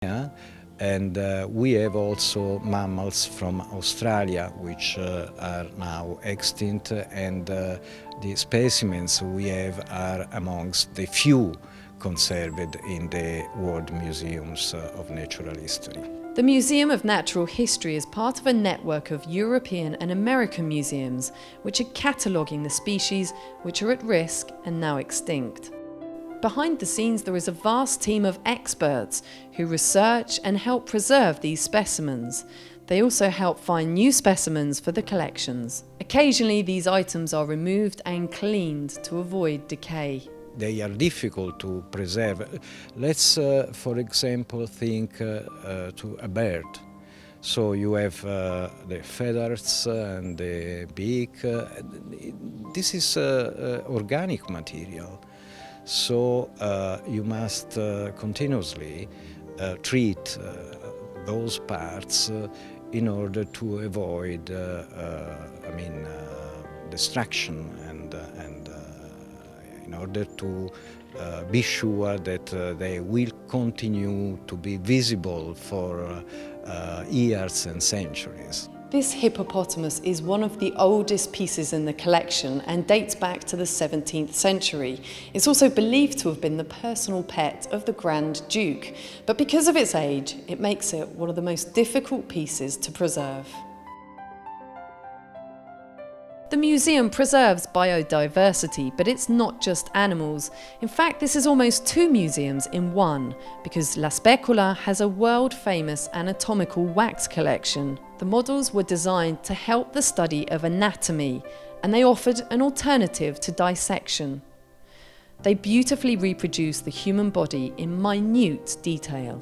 Yeah, and we have also mammals from Australia, which are now extinct, and the specimens we have are amongst the few conserved in the world museums of natural history. The Museum of Natural History is part of a network of European and American museums which are cataloguing the species which are at risk and now extinct. Behind the scenes, there is a vast team of experts who research and help preserve these specimens. They also help find new specimens for the collections. Occasionally, these items are removed and cleaned to avoid decay. They are difficult to preserve. Let's, for example, think to a bird. So you have the feathers and the beak. This is organic material. So you must continuously treat those parts in order to avoid, destruction and in order to be sure that they will continue to be visible for years and centuries. This hippopotamus is one of the oldest pieces in the collection and dates back to the 17th century. It's also believed to have been the personal pet of the Grand Duke, but because of its age, it makes it one of the most difficult pieces to preserve. The museum preserves biodiversity, but it's not just animals. In fact, this is almost two museums in one, because La Specola has a world-famous anatomical wax collection. The models were designed to help the study of anatomy, and they offered an alternative to dissection. They beautifully reproduce the human body in minute detail.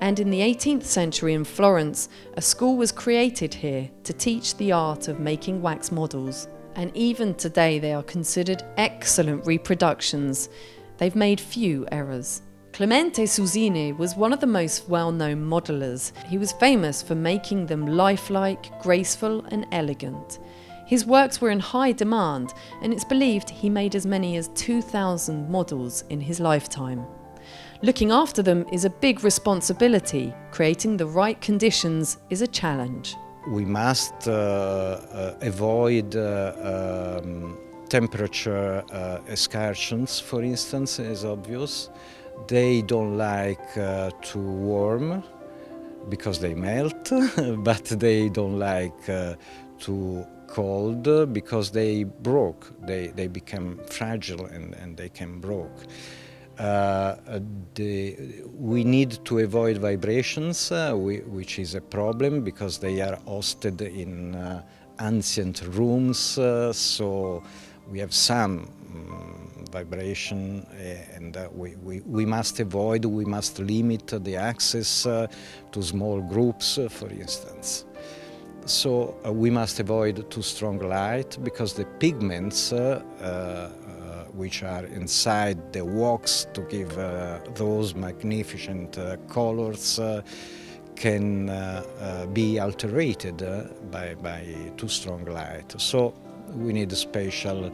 And in the 18th century in Florence, a school was created here to teach the art of making wax models. And even today they are considered excellent reproductions. They've made few errors. Clemente Susini was one of the most well-known modelers. He was famous for making them lifelike, graceful and elegant. His works were in high demand, and it's believed he made as many as 2,000 models in his lifetime. Looking after them is a big responsibility. Creating the right conditions is a challenge. We must avoid temperature excursions, for instance, is obvious. They don't like to warm because they melt, but they don't like too cold because they broke. They become fragile and they can break. We need to avoid vibrations, which is a problem because they are hosted in ancient rooms, so we have some vibration and we must avoid, we must limit the access to small groups, for instance. So we must avoid too strong light because the pigments which are inside the wax to give those magnificent colors can be alterated by too strong light. So we need a special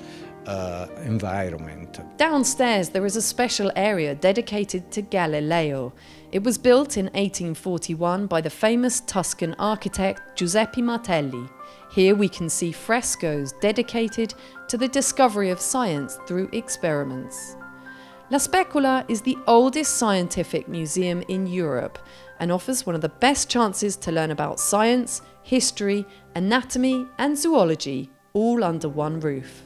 environment. Downstairs there is a special area dedicated to Galileo. It was built in 1841 by the famous Tuscan architect Giuseppe Martelli. Here we can see frescoes dedicated to the discovery of science through experiments. La Specola is the oldest scientific museum in Europe and offers one of the best chances to learn about science, history, anatomy and zoology all under one roof.